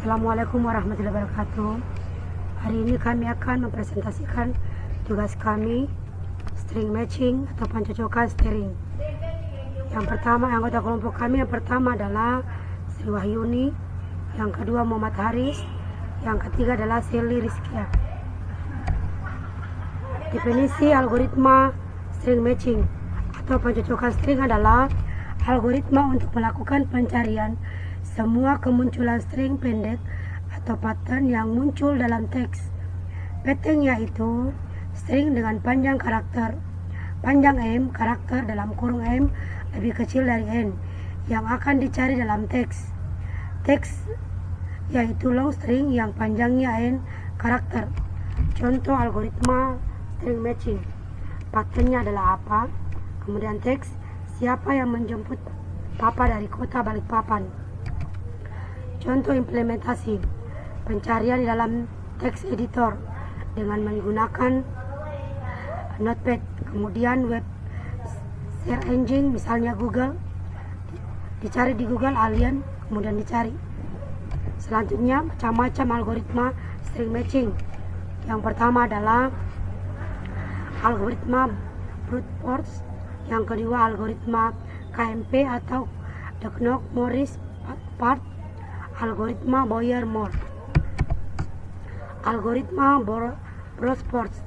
Assalamualaikum warahmatullahi wabarakatuh. Hari ini kami akan mempresentasikan tugas kami string matching atau pencocokan string. Yang pertama, anggota kelompok kami yang pertama adalah Sri Wahyuni, yang kedua Muhammad Haris, yang ketiga adalah Sally Rizkia. Definisi algoritma string matching atau pencocokan string adalah algoritma untuk melakukan pencarian semua kemunculan string pendek atau pattern yang muncul dalam teks. Pattern yaitu string dengan panjang karakter, panjang M karakter dalam kurung M lebih kecil dari N yang akan dicari dalam teks. Teks yaitu long string yang panjangnya N karakter. Contoh algoritma string matching. Patternnya adalah apa? Kemudian teks, siapa yang menjemput papa dari kota Balikpapan. Contoh implementasi pencarian di dalam text editor dengan menggunakan Notepad. Kemudian web search engine misalnya Google, dicari di Google alien, kemudian dicari. Selanjutnya macam-macam algoritma string matching. Yang pertama adalah algoritma brute force, yang kedua algoritma KMP atau the Knox-Morris part, algoritma Boyer-Moore. Algoritma brute force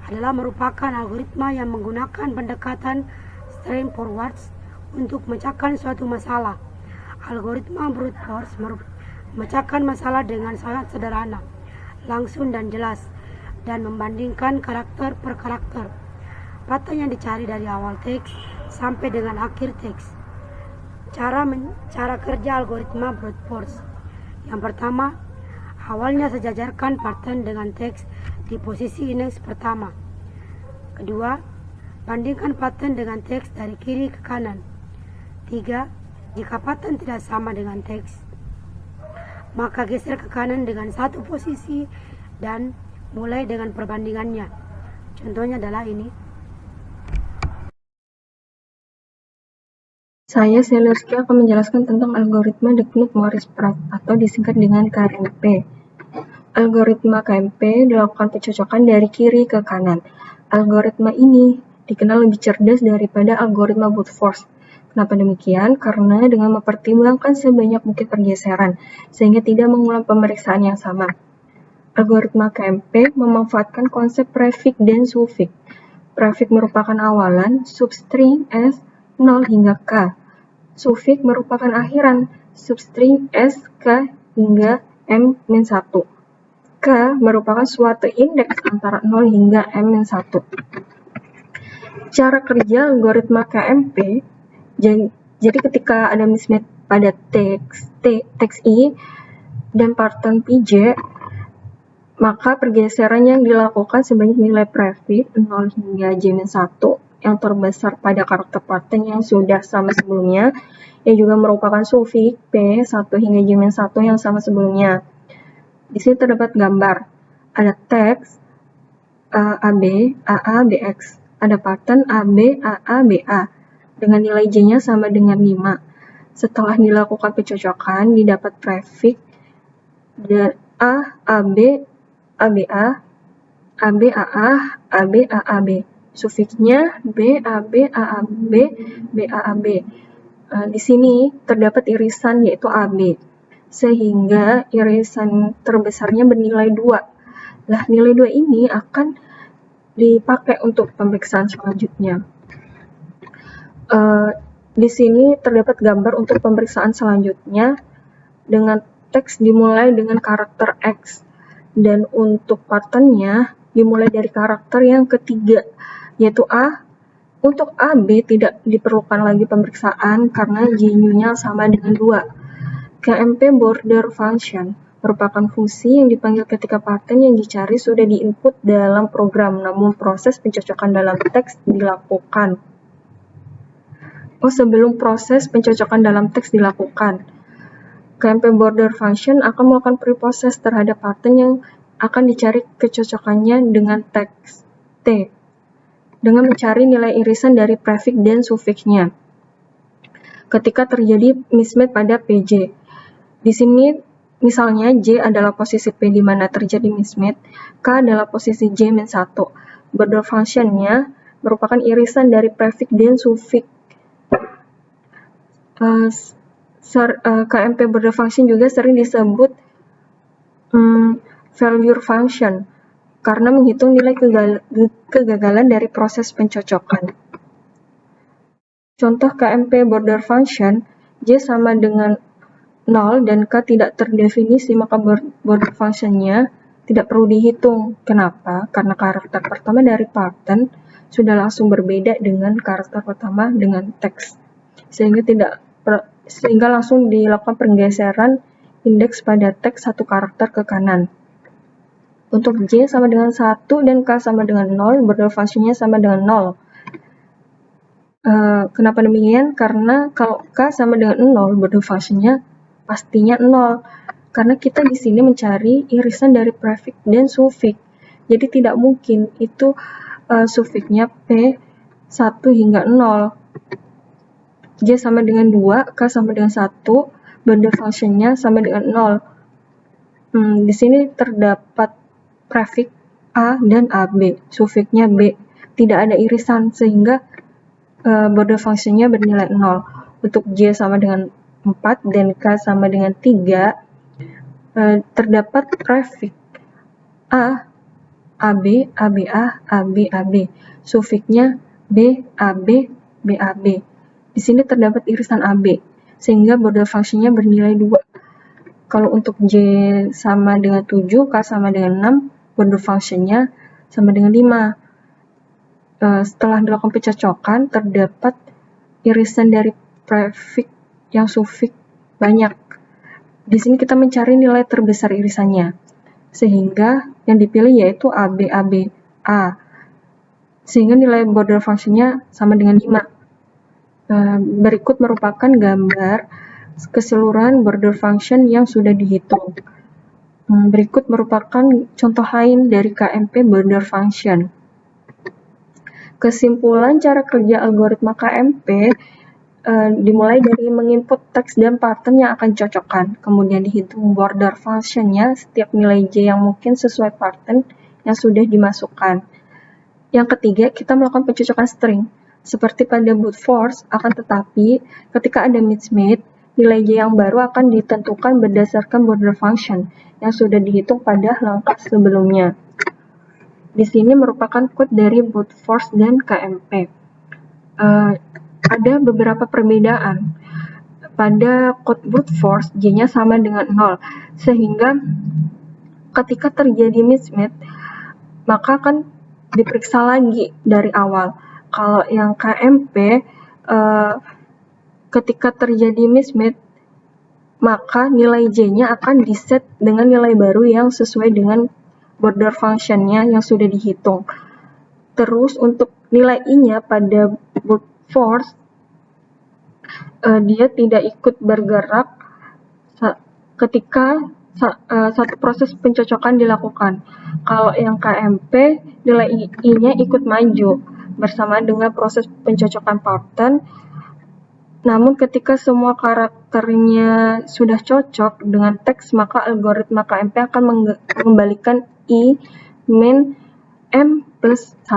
adalah merupakan algoritma yang menggunakan pendekatan straightforward untuk memecahkan suatu masalah. Algoritma brute force memecahkan masalah dengan sangat sederhana, langsung dan jelas, dan membandingkan karakter per karakter. Pattern yang dicari dari awal teks sampai dengan akhir teks. Cara kerja algoritma brute force. Yang pertama, awalnya sejajarkan pattern dengan teks di posisi index pertama. Kedua, bandingkan pattern dengan teks dari kiri ke kanan. Tiga, jika pattern tidak sama dengan teks, maka geser ke kanan dengan satu posisi dan mulai dengan perbandingannya. Contohnya adalah ini. Saya, Sally Rizkia, akan menjelaskan tentang algoritma the Knox-Morris part atau disingkat dengan KMP. Algoritma KMP dilakukan pencocokan dari kiri ke kanan. Algoritma ini dikenal lebih cerdas daripada algoritma brute force. Kenapa demikian? Karena dengan mempertimbangkan sebanyak mungkin pergeseran, sehingga tidak mengulang pemeriksaan yang sama. Algoritma KMP memanfaatkan konsep prefix dan suffix. Prefix merupakan awalan, substring S 0 hingga K. Suffix merupakan akhiran, substring S, K hingga M-1. K merupakan suatu indeks antara 0 hingga M-1. Cara kerja algoritma KMP, jadi ketika ada mismatch pada teks I dan pattern PJ, maka pergeseran yang dilakukan sebanyak nilai prefix 0 hingga J-1 yang terbesar pada karakter pattern yang sudah sama sebelumnya, yang juga merupakan suffix P 1 hingga J-1 yang sama sebelumnya. Di sini terdapat gambar. Ada teks AB, AA, BX. Ada pattern AB, AA, BA dengan nilai J-nya sama dengan 5. Setelah dilakukan pencocokan, didapat prefix dan A, AB, ABA, AB, AA, AB, AAB. Sufiksnya B, AB, AAB, BAAB. Di sini terdapat irisan yaitu AB, sehingga irisan terbesarnya bernilai 2. Nah, nilai 2 ini akan dipakai untuk pemeriksaan selanjutnya. Di sini terdapat gambar untuk pemeriksaan selanjutnya dengan teks dimulai dengan karakter X, dan untuk patternnya dimulai dari karakter yang ketiga, yaitu A. Untuk AB tidak diperlukan lagi pemeriksaan karena J-nya sama dengan 2. KMP border function merupakan fungsi yang dipanggil ketika pattern yang dicari sudah diinput dalam program, namun proses pencocokan dalam teks dilakukan. Sebelum proses pencocokan dalam teks dilakukan, KMP border function akan melakukan preproses terhadap pattern yang akan dicari kecocokannya dengan teks T, dengan mencari nilai irisan dari prefix dan sufiksnya. Ketika terjadi mismatch pada PJ, di sini Misalnya J adalah posisi P di mana terjadi mismatch, K adalah posisi J-1. Border function-nya merupakan irisan dari prefix dan suffix. KMP border function juga sering disebut failure function karena menghitung nilai kegagalan dari proses pencocokan. Contoh KMP border function, J sama dengan 0 dan K tidak terdefinisi, maka border function-nya tidak perlu dihitung. Kenapa? Karena karakter pertama dari pattern sudah langsung berbeda dengan karakter pertama dengan teks. Sehingga langsung dilakukan pergeseran indeks pada teks satu karakter ke kanan. Untuk J sama dengan 1 dan K sama dengan 0, border function-nya sama dengan 0. Kenapa demikian? Karena kalau K sama dengan 0, border function-nya pastinya 0. Karena kita di sini mencari irisan dari prefix dan suffix. Jadi tidak mungkin itu sufiksnya P1 hingga 0. J sama dengan 2, K sama dengan 1, border function-nya sama dengan 0. Di sini terdapat prefix A dan AB, sufiksnya B. Tidak ada irisan sehingga border function-nya bernilai 0. Untuk J sama dengan 4 dan K sama dengan 3, terdapat prefix A, AB, ABA, AB, AB. Sufiksnya B, AB, BAB. Di sini terdapat irisan AB, sehingga border function-nya bernilai 2. Kalau untuk J sama dengan 7, K sama dengan 6, border function-nya sama dengan 5. Setelah dilakukan pencocokan, terdapat irisan dari prefix yang sufiks banyak. Di sini kita mencari nilai terbesar irisannya, sehingga yang dipilih yaitu AB, AB, A. Sehingga nilai border function-nya sama dengan 5. Berikut merupakan gambar keseluruhan border function yang sudah dihitung. Berikut merupakan contoh lain dari KMP border function. Kesimpulan cara kerja algoritma KMP dimulai dari menginput teks dan pattern yang akan dicocokkan, kemudian dihitung border function-nya setiap nilai J yang mungkin sesuai pattern yang sudah dimasukkan. Yang ketiga, kita melakukan pencocokan string. Seperti pada brute force, akan tetapi ketika ada mismatch, nilai J yang baru akan ditentukan berdasarkan border function yang sudah dihitung pada langkah sebelumnya. Di sini merupakan code dari brute force dan KMP. Ada beberapa perbedaan. Pada code brute force, J-nya sama dengan 0, sehingga ketika terjadi mismatch, maka akan diperiksa lagi dari awal. Kalau yang KMP, ketika terjadi mismatch, maka nilai J-nya akan diset dengan nilai baru yang sesuai dengan border function-nya yang sudah dihitung. Terus untuk nilai I-nya pada brute force, dia tidak ikut bergerak ketika satu proses pencocokan dilakukan. Kalau yang KMP, nilai I-nya ikut maju bersama dengan proses pencocokan pattern. Namun ketika semua karakternya sudah cocok dengan teks, maka algoritma KMP akan mengembalikan I min M+1.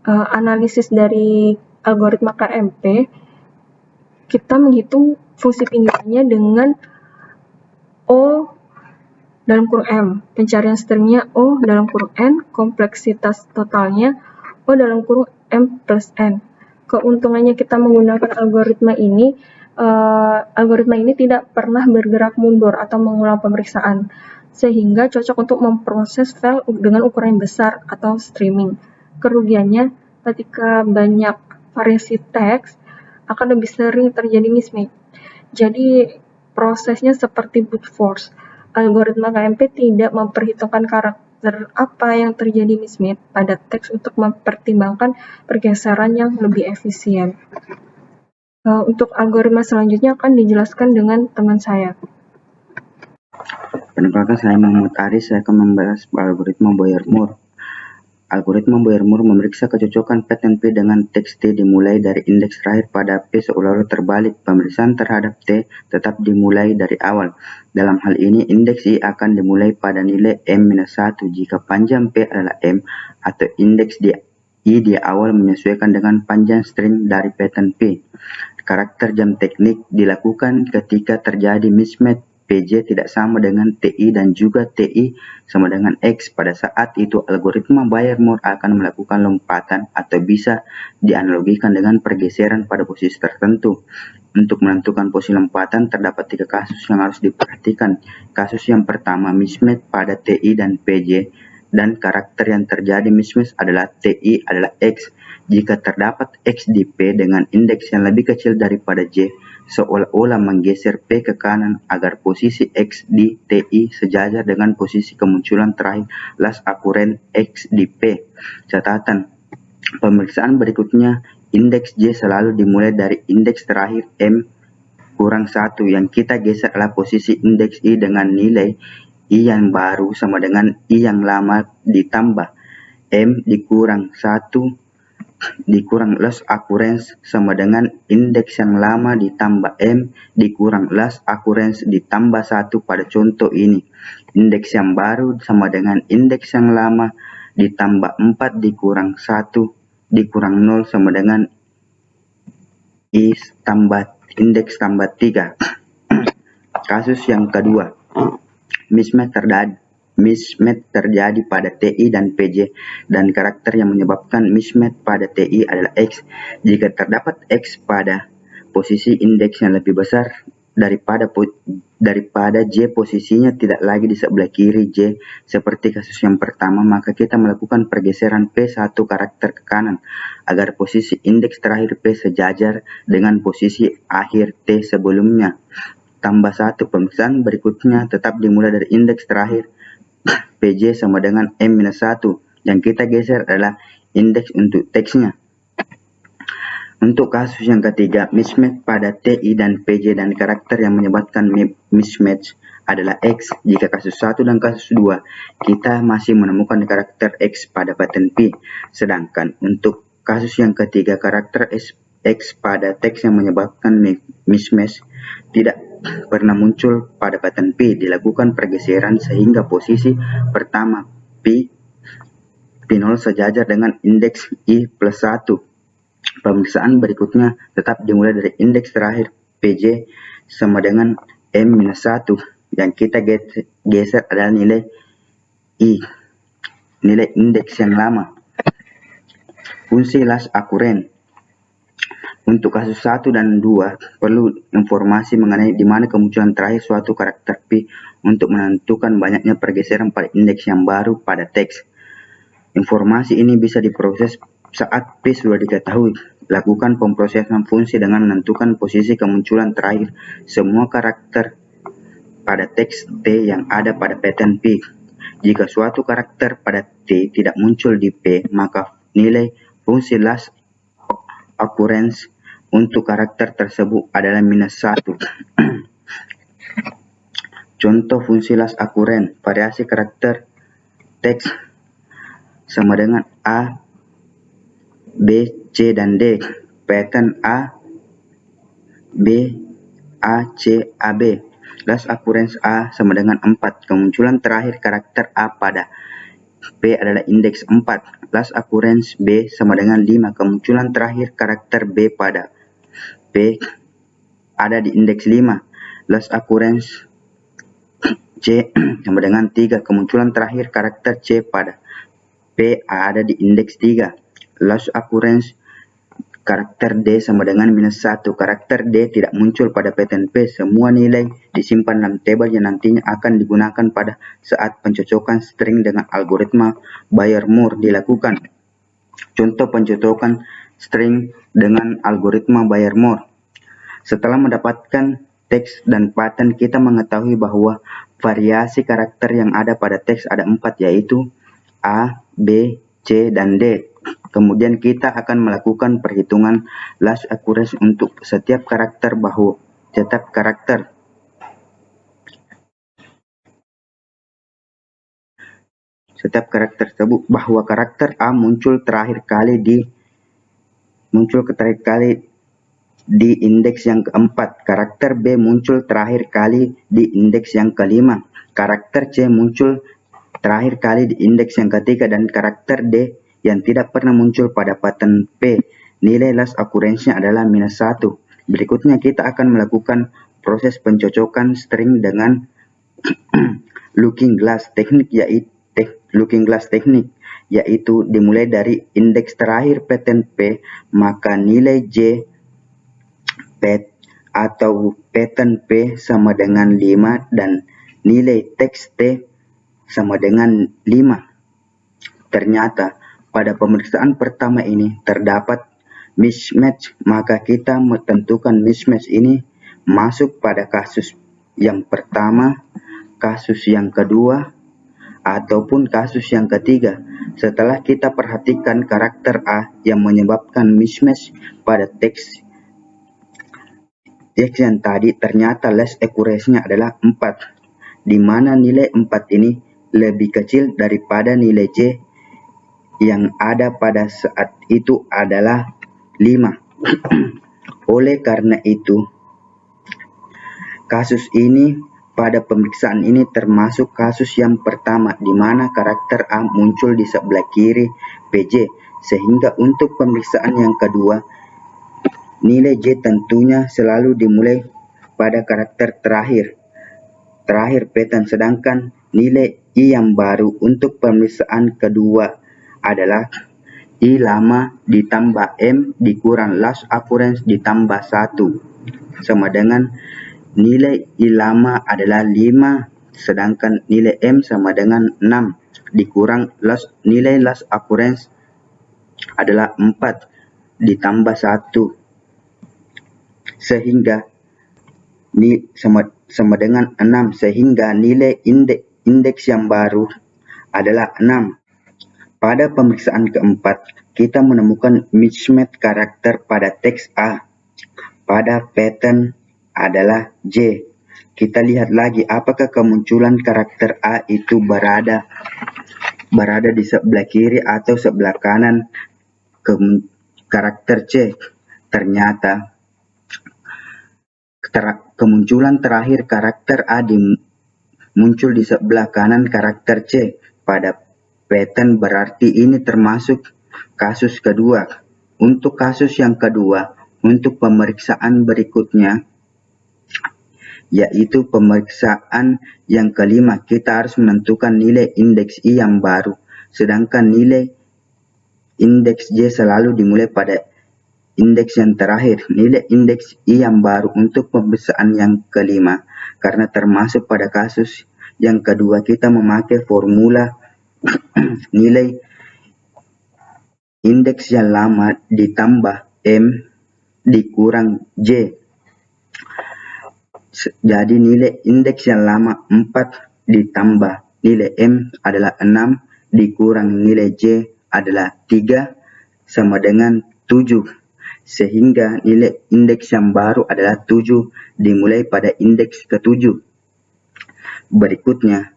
Analisis dari algoritma KMP, kita menghitung fungsi pinggirannya dengan O dalam kurung M, pencarian stringnya O dalam kurung N, kompleksitas totalnya O dalam kurung M plus N. Keuntungannya kita menggunakan algoritma ini tidak pernah bergerak mundur atau mengulang pemeriksaan, sehingga cocok untuk memproses file dengan ukuran yang besar atau streaming. Kerugiannya, ketika banyak variasi teks, akan lebih sering terjadi mismatch. Jadi, prosesnya seperti brute force. Algoritma KMP tidak memperhitungkan karakter apa yang terjadi mismatch pada teks untuk mempertimbangkan pergeseran yang lebih efisien. Untuk algoritma selanjutnya akan dijelaskan dengan teman saya. Perkenalkan, saya Muhammad Aris. Saya akan membahas algoritma Boyer-Moore. Algoritma Bayer-Moore memeriksa kecocokan pattern P dengan teks T dimulai dari indeks terakhir pada P seolah-olah terbalik. Pemeriksaan terhadap T tetap dimulai dari awal. Dalam hal ini, indeks I akan dimulai pada nilai M-1 jika panjang P adalah M, atau indeks I di awal menyesuaikan dengan panjang string dari pattern P. Karakter jam teknik dilakukan ketika terjadi mismatch PJ tidak sama dengan TI dan juga TI sama dengan X. Pada saat itu, algoritma Bayer-Moore akan melakukan lompatan atau bisa dianalogikan dengan pergeseran pada posisi tertentu. Untuk menentukan posisi lompatan, terdapat 3 kasus yang harus diperhatikan. Kasus yang pertama, mismatch pada TI dan PJ, dan karakter yang terjadi mismatch adalah TI adalah X. Jika terdapat X di P dengan indeks yang lebih kecil daripada J, seolah-olah menggeser P ke kanan agar posisi X di TI sejajar dengan posisi kemunculan terakhir last occurrence X di P. Catatan, pemeriksaan berikutnya, indeks J selalu dimulai dari indeks terakhir M kurang 1. Yang kita geser adalah posisi indeks I dengan nilai I yang baru sama dengan I yang lama ditambah M dikurang 1 dikurang last occurrence sama dengan indeks yang lama ditambah M dikurang last occurrence ditambah 1. Pada contoh ini, indeks yang baru sama dengan indeks yang lama ditambah 4 dikurang 1 dikurang 0 sama dengan I tambah indeks tambah 3. Kasus yang kedua, mismatch terjadi pada TI dan PJ, dan karakter yang menyebabkan mismatch pada TI adalah X. Jika terdapat X pada posisi indeks yang lebih besar daripada J, posisinya tidak lagi di sebelah kiri J seperti kasus yang pertama, maka kita melakukan pergeseran P1 karakter ke kanan agar posisi indeks terakhir P sejajar dengan posisi akhir T sebelumnya. Tambah 1, pemeriksaan berikutnya tetap dimulai dari indeks terakhir PJ sama dengan M-1. Yang kita geser adalah indeks untuk teksnya. Untuk kasus yang ketiga, mismatch pada TI dan PJ dan karakter yang menyebabkan mismatch adalah X. Jika kasus 1 dan kasus 2, kita masih menemukan karakter X pada pattern P. Sedangkan untuk kasus yang ketiga, karakter X pada teks yang menyebabkan mismatch tidak pernah muncul pada pattern P. Dilakukan pergeseran sehingga posisi pertama P0 sejajar dengan indeks I plus 1. Pemeriksaan berikutnya tetap dimulai dari indeks terakhir PJ sama dengan M-1. Yang kita geser adalah nilai I, nilai indeks yang lama. Fungsi last occurrence. Untuk kasus 1 dan 2, perlu informasi mengenai di mana kemunculan terakhir suatu karakter P untuk menentukan banyaknya pergeseran pada indeks yang baru pada teks. Informasi ini bisa diproses saat P sudah diketahui. Lakukan pemrosesan fungsi dengan menentukan posisi kemunculan terakhir semua karakter pada teks T yang ada pada pattern P. Jika suatu karakter pada T tidak muncul di P, maka nilai fungsi last occurrence untuk karakter tersebut adalah -1. Contoh fungsi last occurrence, variasi karakter teks sama dengan A, B, C, dan D. Pattern A, B, A, C, A, B. Last occurrence A sama dengan 4. Kemunculan terakhir karakter A pada P adalah indeks 4. Last occurrence B sama dengan 5. Kemunculan terakhir karakter B pada P ada di indeks 5. Last occurrence C sama dengan 3. Kemunculan terakhir karakter C pada P ada di indeks 3. Last occurrence karakter D sama dengan -1. Karakter D tidak muncul pada pattern P. Semua nilai disimpan dalam tabel yang nantinya akan digunakan pada saat pencocokan string dengan algoritma Bayer-Moore dilakukan. Contoh pencocokan string dengan algoritma Bayer-Moore. Setelah mendapatkan teks dan pattern, kita mengetahui bahwa variasi karakter yang ada pada teks ada 4, yaitu A, B, C, dan D. Kemudian kita akan melakukan perhitungan last occurrence untuk setiap karakter bahwa setiap karakter setiap karakter tersebut bahwa karakter A muncul terakhir kali di indeks yang keempat, karakter B muncul terakhir kali di indeks yang kelima, karakter C muncul terakhir kali di indeks yang ketiga, dan karakter D yang tidak pernah muncul pada pattern P. Nilai last occurrence-nya adalah -1. Berikutnya kita akan melakukan proses pencocokan string dengan looking glass teknik, yaitu dimulai dari indeks terakhir pattern P, maka nilai J atau pattern P sama dengan 5 dan nilai teks T sama dengan 5. Ternyata pada pemeriksaan pertama ini terdapat mismatch, maka kita menentukan mismatch ini masuk pada kasus yang pertama, kasus yang kedua, ataupun kasus yang ketiga. Setelah kita perhatikan karakter A yang menyebabkan mismatch pada teks yang tadi, ternyata last accuracy-nya adalah 4, di mana nilai 4 ini lebih kecil daripada nilai J yang ada pada saat itu adalah 5. Oleh karena itu, kasus ini pada pemeriksaan ini termasuk kasus yang pertama, di mana karakter A muncul di sebelah kiri PJ, sehingga untuk pemeriksaan yang kedua, nilai J tentunya selalu dimulai pada karakter terakhir pattern, sedangkan nilai I yang baru untuk pemeriksaan kedua adalah I lama ditambah M dikurang last occurrence ditambah 1, sama dengan nilai I lama adalah 5, sedangkan nilai M sama dengan 6 dikurang nilai last occurrence adalah 4 ditambah 1, sehingga sama dengan 6, sehingga nilai indeks yang baru adalah 6. Pada pemeriksaan keempat, kita menemukan mismatch karakter pada teks A pada pattern adalah J. Kita lihat lagi apakah kemunculan karakter A itu berada di sebelah kiri atau sebelah kanan karakter C. Ternyata kemunculan terakhir karakter A muncul di sebelah kanan karakter C pada pattern, berarti ini termasuk kasus kedua. Untuk kasus yang kedua, untuk pemeriksaan berikutnya, yaitu pemeriksaan yang kelima, kita harus menentukan nilai indeks I yang baru, sedangkan nilai indeks J selalu dimulai pada indeks yang terakhir. Nilai indeks I yang baru untuk pemeriksaan yang kelima, karena termasuk pada kasus yang kedua, kita memakai formula nilai indeks yang lama ditambah M dikurang J. Jadi nilai indeks yang lama 4 ditambah nilai M adalah 6 dikurang nilai J adalah 3 sama dengan 7. Sehingga nilai indeks yang baru adalah 7 dimulai pada indeks ke-7. Berikutnya,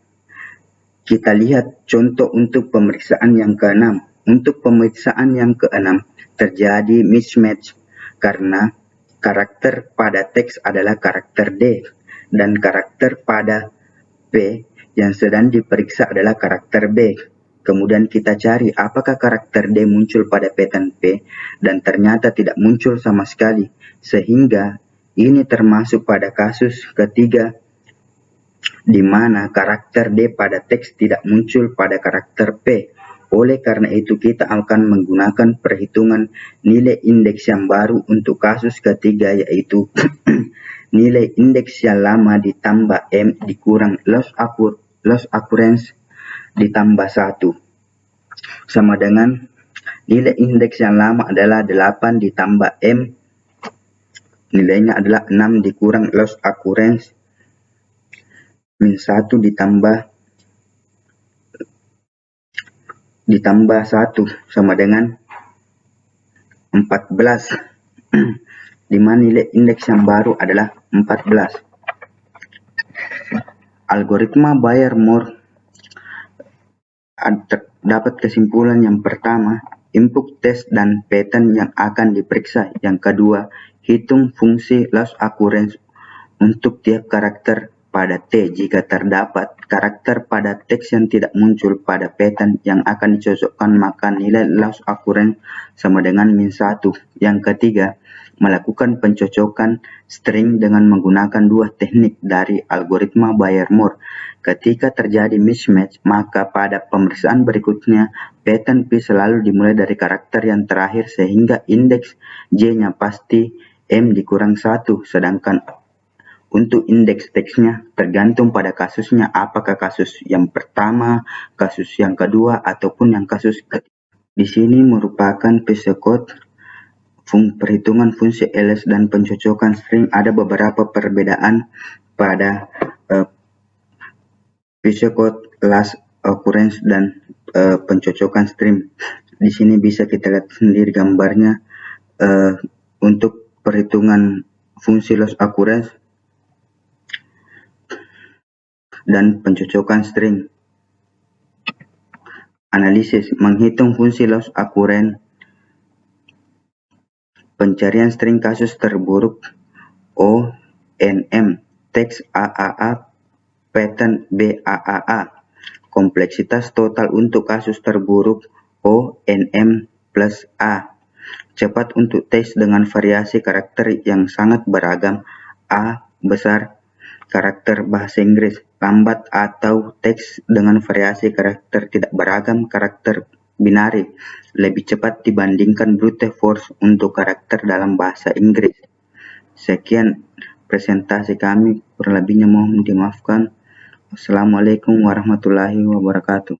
kita lihat contoh untuk pemeriksaan yang ke-6. Untuk pemeriksaan yang ke-6, terjadi mismatch karena karakter pada teks adalah karakter D dan karakter pada P yang sedang diperiksa adalah karakter B. Kemudian kita cari apakah karakter D muncul pada pattern P, dan ternyata tidak muncul sama sekali, sehingga ini termasuk pada kasus ketiga, di mana karakter D pada teks tidak muncul pada karakter P. Oleh karena itu, kita akan menggunakan perhitungan nilai indeks yang baru untuk kasus ketiga, yaitu nilai indeks yang lama ditambah M dikurang loss occurrence ditambah 1, sama dengan nilai indeks yang lama adalah 8 ditambah M, nilainya adalah 6 dikurang loss occurrence min 1 ditambah 1 sama dengan 14, di mana nilai indeks yang baru adalah 14. Algoritma Bayer-Moore terdapat kesimpulan yang pertama, input test dan pattern yang akan diperiksa. Yang kedua, hitung fungsi loss occurrence untuk tiap karakter pada T. Jika terdapat karakter pada teks yang tidak muncul pada pattern yang akan dicocokkan, maka nilai loss occurrence sama dengan -1. Yang ketiga, melakukan pencocokan string dengan menggunakan dua teknik dari algoritma Bayer-Moore. Ketika terjadi mismatch, maka pada pemeriksaan berikutnya, pattern P selalu dimulai dari karakter yang terakhir sehingga indeks J-nya pasti M dikurang 1, sedangkan untuk indeks teksnya tergantung pada kasusnya, apakah kasus yang pertama, kasus yang kedua, ataupun yang kasus ketiga. Di sini merupakan pseudocode perhitungan fungsi ls dan pencocokan string. Ada beberapa perbedaan pada pseudocode loss occurrence dan pencocokan string. Di sini bisa kita lihat sendiri gambarnya. Untuk perhitungan fungsi loss occurrence dan pencocokan string. Analisis menghitung fungsi loss occurrence. Pencarian string kasus terburuk ONM, teks AAA, pattern BAAA. Kompleksitas total untuk kasus terburuk ONM plus A. Cepat untuk teks dengan variasi karakter yang sangat beragam. A besar, karakter bahasa Inggris. Lambat atau teks dengan variasi karakter tidak beragam, karakter binari. Lebih cepat dibandingkan brute force untuk karakter dalam bahasa Inggris. Sekian presentasi kami, kurang lebihnya mohon dimaafkan. Wassalamualaikum warahmatullahi wabarakatuh.